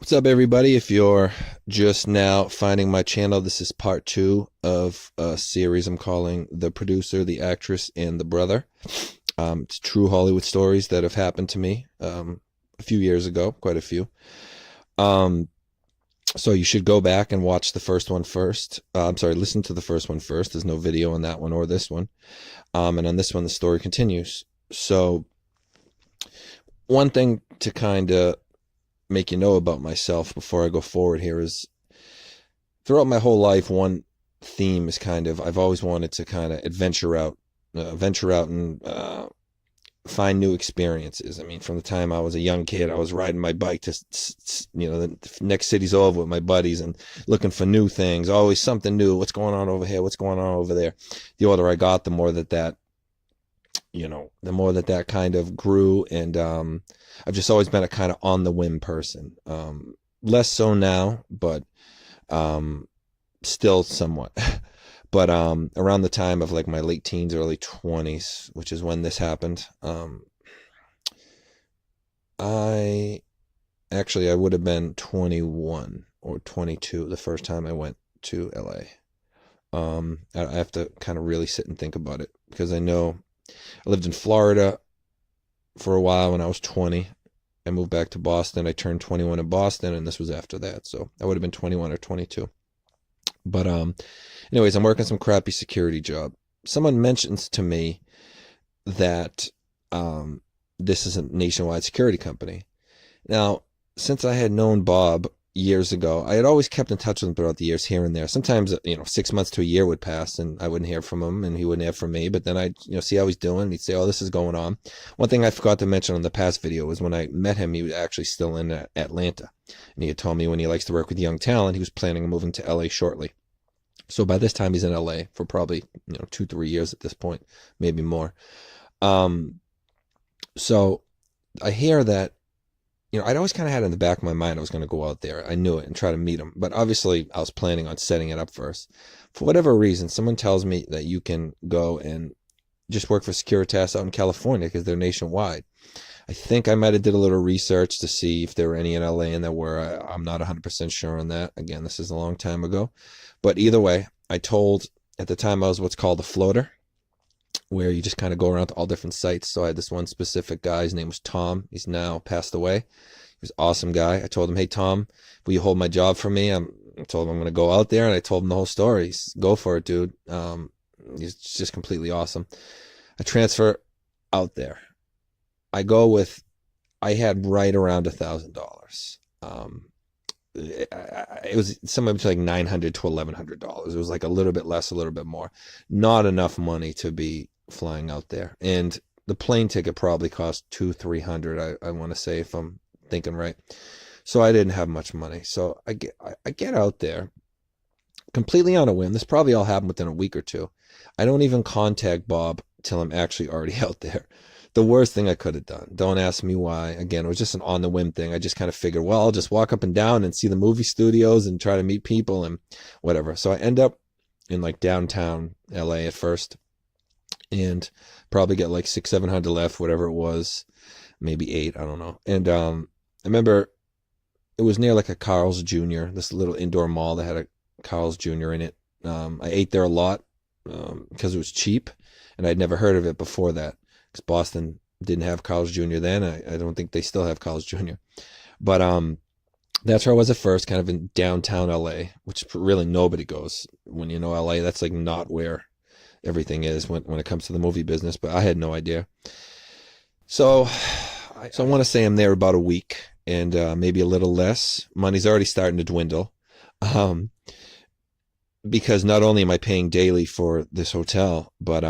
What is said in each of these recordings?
What's up, everybody? If you're just now finding my channel, this is part two of a series I'm calling The Producer, the Actress, and the Brother. It's true Hollywood stories that have happened to me a few years ago, quite a few. Um, so you should go back and watch the first one first. I'm sorry, listen to the first one first. There's no video on that one or this one. And on this one, the story continues. So one thing to kind of make you know about myself before I go forward here is throughout my whole life, one theme is I've always wanted to kind of venture out and find new experiences. I mean, from the time I was a young kid, I was riding my bike to, the next city's over with my buddies and looking for new things, always something new. What's going on over here? What's going on over there? The older I got, the more that kind of grew. And I've just always been a kind of on the whim person. Less so now, but still somewhat. But around the time of like my late teens, early 20s, which is when this happened, I would have been 21 or 22 the first time I went to LA. I have to kind of really sit and think about it, because I know I lived in Florida for a while when I was 20. I moved back to Boston. I turned 21 in Boston, and this was after that. So I would have been 21 or 22. But anyways, I'm working some crappy security job. Someone mentions to me that this is a nationwide security company. Now, since I had known Bob years ago, I had always kept in touch with him throughout the years, here and there. Sometimes, 6 months to a year would pass and I wouldn't hear from him and he wouldn't hear from me. But then I'd, see how he's doing. He'd say, "Oh, this is going on." One thing I forgot to mention on the past video was when I met him, he was actually still in Atlanta. And he had told me when he likes to work with young talent, he was planning on moving to LA shortly. So by this time he's in LA for probably, 2-3 years at this point, maybe more. So I hear that, I'd always kind of had in the back of my mind I was going to go out there. I knew it and try to meet him. But obviously I was planning on setting it up first. For whatever reason, someone tells me that you can go and just work for Securitas out in California because they're nationwide. I think I might have did a little research to see if there were any in LA, and there were. I'm not 100% sure on that. Again, this is a long time ago. But either way, at the time I was what's called a floater, where you just kind of go around to all different sites. So I had this one specific guy. His name was Tom. He's now passed away. He was an awesome guy. I told him, "Hey, Tom, will you hold my job for me?" I told him I'm going to go out there, and I told him the whole story. Go for it, dude. He's just completely awesome. I transfer out there. I had right around $1,000. It was somewhere between like $900 to $1,100. It was like a little bit less, a little bit more. Not enough money to be flying out there. And the plane ticket probably cost $200-300, I want to say, if I'm thinking right. So I didn't have much money. So I get out there completely on a whim. This probably all happened within a week or two. I don't even contact Bob till I'm actually already out there. The worst thing I could have done. Don't ask me why. Again, it was just an on the whim thing. I just kind of figured, well, I'll just walk up and down and see the movie studios and try to meet people and whatever. So I end up in like downtown LA at first, and probably get like 600-700 left, whatever it was, maybe 8, I don't know. And I remember it was near like a Carl's Jr., this little indoor mall that had a Carl's Jr. in it. I ate there a lot because it was cheap, and I'd never heard of it before that. Boston didn't have Carl's Jr. then. I don't think they still have Carl's Jr. But that's where I was at first, kind of in downtown LA, which really nobody goes. When you know LA, that's like not where everything is when it comes to the movie business. But I had no idea. So I want to say I'm there about a week, and maybe a little less. Money's already starting to dwindle. Because not only am I paying daily for this hotel, but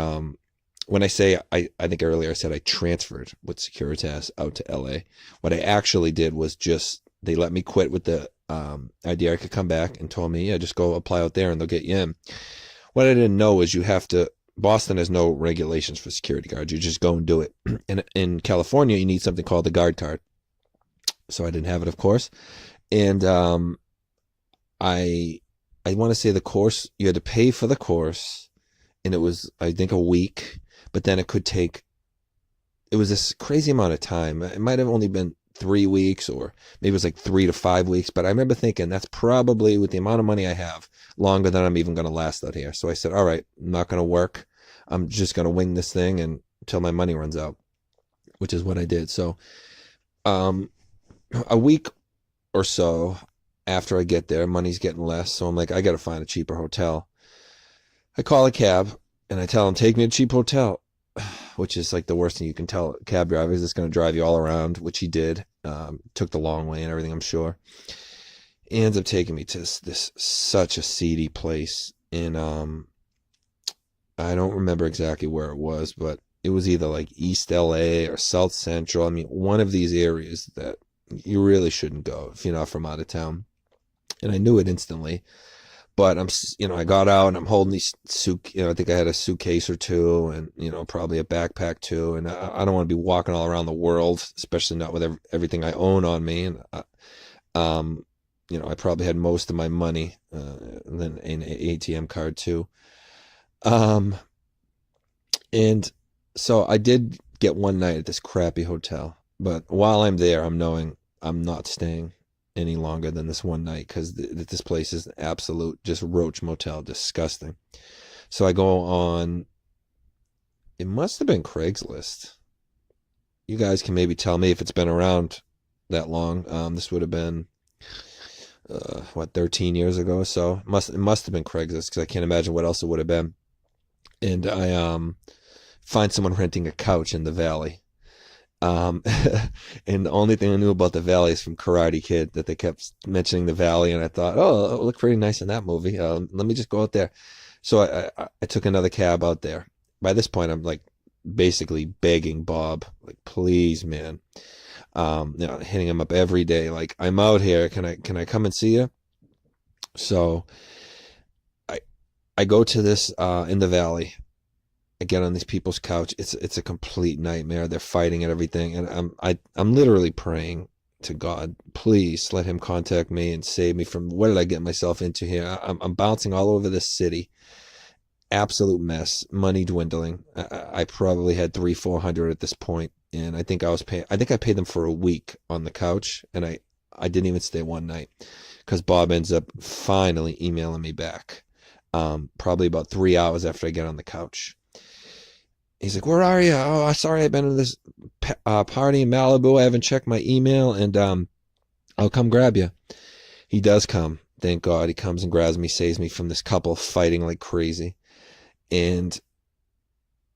when I say, I think earlier I said I transferred with Securitas out to LA. What I actually did was they let me quit with the idea I could come back, and told me, yeah, just go apply out there and they'll get you in. What I didn't know is Boston has no regulations for security guards. You just go and do it. And in California, you need something called the guard card. So I didn't have it, of course. And I want to say the course, you had to pay for the course, and it was, I think, a week. But then it was this crazy amount of time. It might have only been 3 weeks, or maybe it was like 3 to 5 weeks. But I remember thinking that's probably, with the amount of money I have, longer than I'm even going to last out here. So I said, all right, I'm not going to work. I'm just going to wing this thing until my money runs out, which is what I did. So a week or so after I get there, money's getting less. So I'm like, I got to find a cheaper hotel. I call a cab and I tell him, take me to a cheap hotel, which is like the worst thing you can tell cab drivers. It's going to drive you all around, which he did. Took the long way and everything, I'm sure. He ends up taking me to this such a seedy place in, I don't remember exactly where it was, but it was either like East LA or South Central. I mean, one of these areas that you really shouldn't go if you're not from out of town. And I knew it instantly. But I got out and I'm holding these I think I had a suitcase or two, and, probably a backpack too. And I don't want to be walking all around the world, especially not with everything I own on me. And, I probably had most of my money, and then an ATM card too. And so I did get one night at this crappy hotel, but while I'm there, I'm knowing I'm not staying any longer than this one night, because this place is an absolute just roach motel, disgusting. So I go on, it must have been Craigslist. You guys can maybe tell me if it's been around that long. This would have been 13 years ago. So it must have been Craigslist, because I can't imagine what else it would have been. And I find someone renting a couch in the Valley. And the only thing I knew about the Valley is from Karate Kid, that they kept mentioning the Valley, and I thought, oh, it'll look pretty nice in that movie. Let me just go out there. So I took another cab out there. By this point, I'm like basically begging Bob, like, please, man, hitting him up every day, like, I'm out here. Can I come and see you? So I go to this in the Valley. I get on these people's couch. It's a complete nightmare. They're fighting and everything, and I'm literally praying to God, please let him contact me and save me from, what did I get myself into here? I'm bouncing all over this city. Absolute mess. Money dwindling. I probably had 300-400 at this point, and I think I paid them for a week on the couch, and I didn't even stay one night, because Bob ends up finally emailing me back, probably about 3 hours after I get on the couch. He's like, where are you? Oh, sorry, I've been in this party in Malibu. I haven't checked my email, and I'll come grab you. He does come. Thank God. He comes and grabs me, saves me from this couple fighting like crazy. And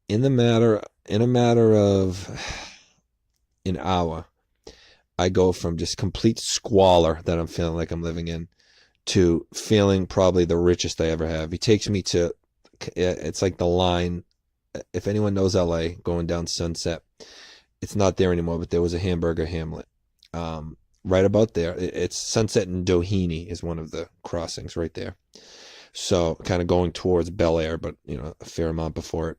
in a matter of an hour, I go from just complete squalor that I'm feeling like I'm living in to feeling probably the richest I ever have. He takes me to, it's like the line. If anyone knows LA, going down Sunset, it's not there anymore, but there was a hamburger hamlet right about there. It's Sunset and Doheny is one of the crossings right there. So kind of going towards Bel Air, but a fair amount before it.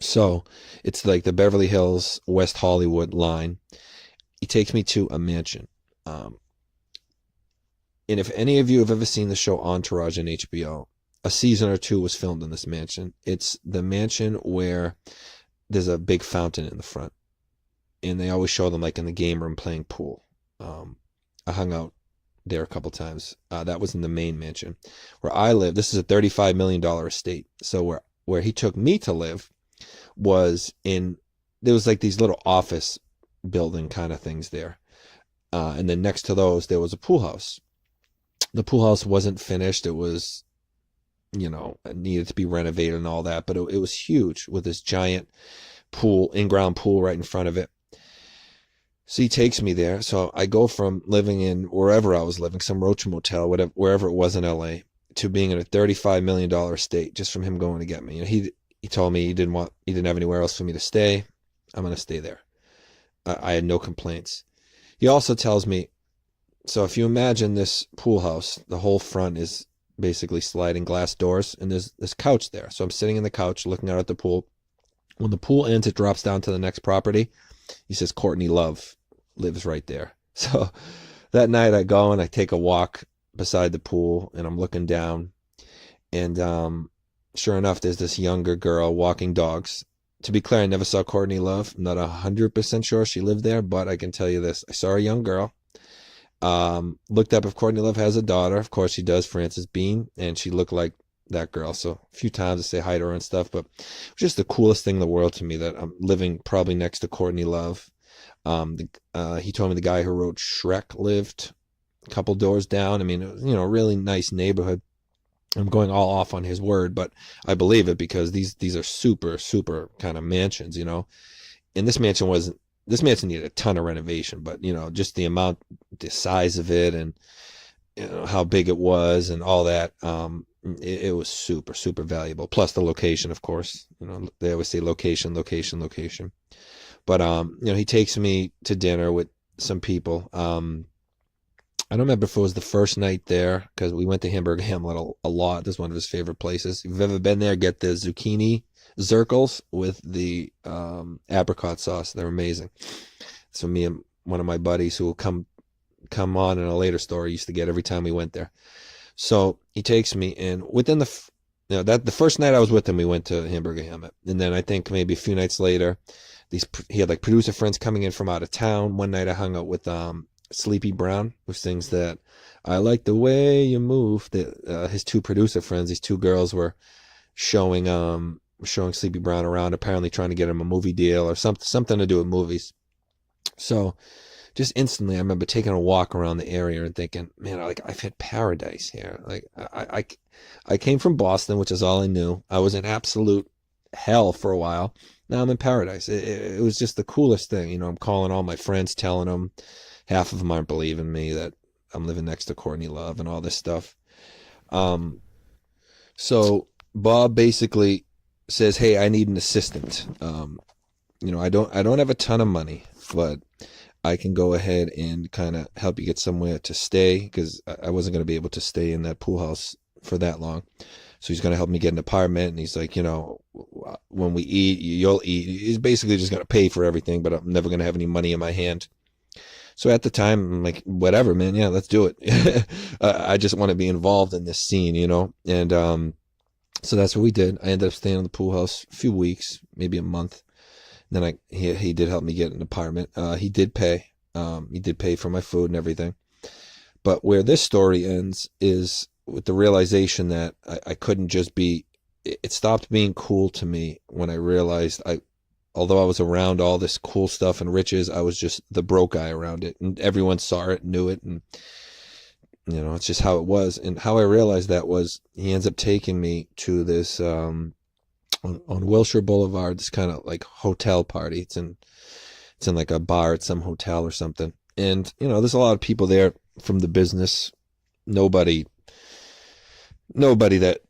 So it's like the Beverly Hills, West Hollywood line. He takes me to a mansion. And if any of you have ever seen the show Entourage on HBO, a season or two was filmed in this mansion. It's the mansion where there's a big fountain in the front, and they always show them like in the game room playing pool. I hung out there a couple times. That was in the main mansion. Where I live, this is a $35 million estate. So where he took me to live was there was like these little office building kind of things there. And then next to those, there was a pool house. The pool house wasn't finished. It was, it needed to be renovated and all that, but it was huge with this giant pool, in-ground pool right in front of it. So he takes me there. So I go from living in wherever I was living, some roach motel, wherever it was in LA, to being in a $35 million estate just from him going to get me. He told me he didn't have anywhere else for me to stay. I'm going to stay there. I had no complaints. He also tells me, so if you imagine this pool house, the whole front is basically sliding glass doors, and there's this couch there. So I'm sitting in the couch looking out at the pool. When the pool ends, it drops down to the next property. He says Courtney Love lives right there. So that night I go and I take a walk beside the pool, and I'm looking down, and sure enough, there's this younger girl walking dogs to be clear, I never saw Courtney Love. I'm not 100% sure she lived there, but I can tell you this. I saw a young girl. Looked up if Courtney Love has a daughter. Of course she does, Frances Bean, and she looked like that girl. So a few times I say hi to her and stuff, but it was just the coolest thing in the world to me that I'm living probably next to Courtney Love. He told me the guy who wrote Shrek lived a couple doors down. I mean, it was, a really nice neighborhood. I'm going all off on his word, but I believe it because these are super, super kind of mansions, And this mansion needed a ton of renovation, but just the size of it, and how big it was, and all that. It was super, super valuable. Plus the location, of course. They always say location, location, location. But he takes me to dinner with some people. I don't remember if it was the first night there, because we went to Hamburger Hamlet a lot. This is one of his favorite places. If you've ever been there, get the zucchini zirkles with the apricot sauce. They're amazing. So me and one of my buddies who will come on in a later story used to get every time we went there. So he takes me, and within the first night I was with him, we went to Hamburger Hamlet, and then I think maybe a few nights later, he had like producer friends coming in from out of town. One night I hung out with Sleepy Brown, who sings that "I like the way you move." His two producer friends, these two girls, were showing Sleepy Brown around, apparently trying to get him a movie deal or something to do with movies. So just instantly, I remember taking a walk around the area and thinking, man, I've hit paradise here. Like I came from Boston, which is all I knew. I was in absolute hell for a while. Now I'm in paradise. It was just the coolest thing. I'm calling all my friends, telling them. Half of them aren't believing me that I'm living next to Courtney Love and all this stuff. So Bob basically says, hey, I need an assistant. I don't have a ton of money, but I can go ahead and kind of help you get somewhere to stay, because I wasn't going to be able to stay in that pool house for that long. So he's going to help me get an apartment. And he's like, when we eat, you'll eat. He's basically just going to pay for everything, but I'm never going to have any money in my hand. So at the time, I'm like, whatever, man. Yeah, let's do it. I just want to be involved in this scene, And so that's what we did. I ended up staying in the pool house a few weeks, maybe a month. Then he did help me get an apartment. He did pay. He did pay for my food and everything. But where this story ends is with the realization that I couldn't just be. It stopped being cool to me when I realized although I was around all this cool stuff and riches, I was just the broke guy around it, and everyone saw it, knew it, and it's just how it was. And how I realized that was he ends up taking me to this on Wilshire Boulevard, this kind of like hotel party. It's in like a bar at some hotel or something, and there's a lot of people there from the business. Nobody that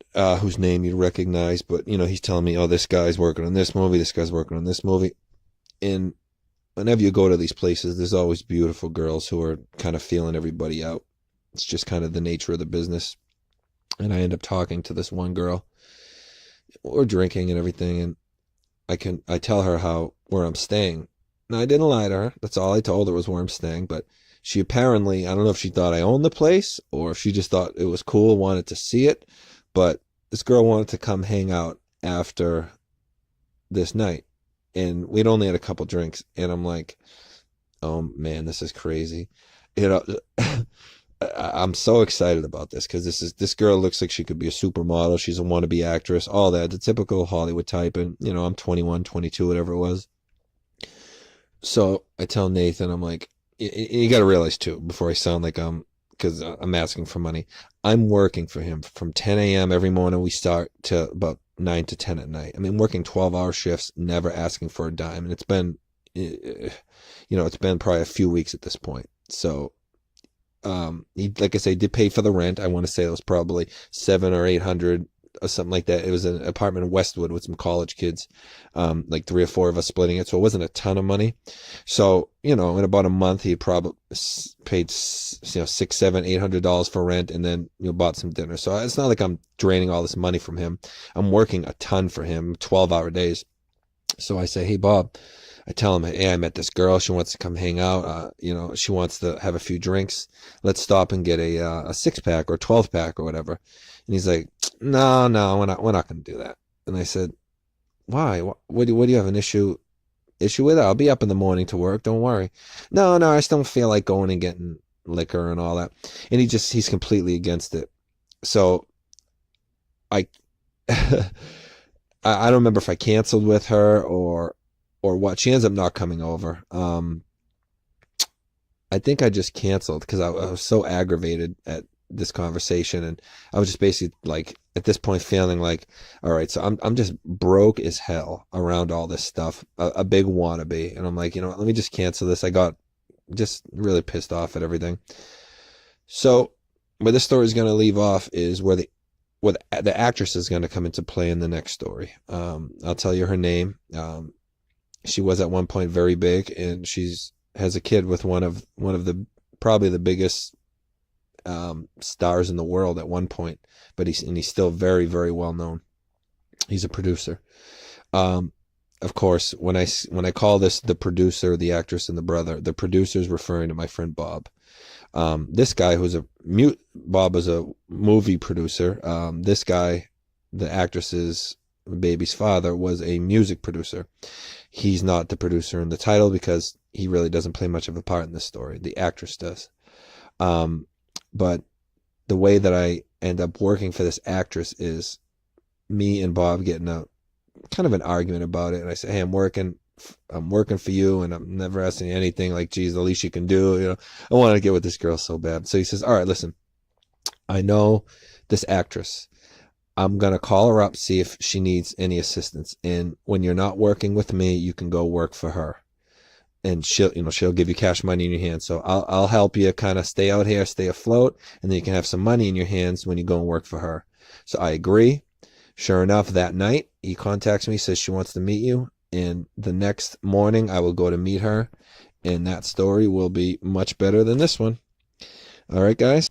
whose name you'd recognize, but he's telling me, oh, this guy's working on this movie, this guy's working on this movie. And whenever you go to these places, there's always beautiful girls who are kind of feeling everybody out. It's just kind of the nature of the business. And I end up talking to this one girl. We're drinking and everything, and I tell her where I'm staying. Now, I didn't lie to her. That's all I told her was where I'm staying, but she apparently, I don't know if she thought I owned the place or if she just thought it was cool, wanted to see it, but this girl wanted to come hang out after this night, and we'd only had a couple drinks, and I'm like, oh man, this is crazy. I'm so excited about this because this girl looks like she could be a supermodel. She's a wannabe actress, all that, the typical Hollywood type, and I'm 21, 22, whatever it was. So I tell Nathan, I'm like, you got to realize too, before I sound like because I'm asking for money. I'm working for him from 10 a.m. every morning. We start to about 9 to 10 at night. I mean, working 12-hour shifts, never asking for a dime. And it's been, it's been probably a few weeks at this point. So, he, like I say, did pay for the rent. I want to say it was probably $700 or $800 or something like that. It was an apartment in Westwood with some college kids, like 3 or 4 of us splitting it. So it wasn't a ton of money. So, in about a month, he probably paid, $600, $700, $800 for rent, and then, bought some dinner. So it's not like I'm draining all this money from him. I'm working a ton for him, 12-hour days. So I say, hey, Bob, I tell him, hey, I met this girl. She wants to come hang out. She wants to have a few drinks. Let's stop and get a 6-pack or 12-pack or whatever. And he's like, no, we're not going to do that. And I said, Why? What do you have an issue with it? I'll be up in the morning to work. Don't worry. No, no, I just don't feel like going and getting liquor and all that. And he's completely against it. So I, I don't remember if I canceled with her or what. She ends up not coming over. I think I just canceled because I was so aggravated at this conversation, and I was just basically like at this point feeling like, all right, so I'm just broke as hell around all this stuff, a big wannabe, and I'm like, you know what, let me just cancel this. I got just really pissed off at everything. So where this story is going to leave off is where the actress is going to come into play in the next story. I'll tell you her name. She was at one point very big, and she's has a kid with one of the probably the biggest stars in the world at one point, but he's still very, very well known. He's a producer. Of course, when I call this the producer, the actress, and the brother, the producer is referring to my friend Bob. This guy Bob is a movie producer. This guy, the actress's baby's father, was a music producer. He's not the producer in the title because he really doesn't play much of a part in this story. The actress does. But the way that I end up working for this actress is me and Bob getting a kind of an argument about it. And I say, hey, I'm working for you, and I'm never asking you anything. Like, geez, the least you can do, I want to get with this girl so bad. So he says, all right, listen, I know this actress. I'm going to call her up, see if she needs any assistance. And when you're not working with me, you can go work for her. And she'll give you cash money in your hands. So I'll help you kind of stay out here, stay afloat, and then you can have some money in your hands when you go and work for her. So I agree. Sure enough, that night he contacts me, says she wants to meet you, and the next morning I will go to meet her, and that story will be much better than this one. All right, guys.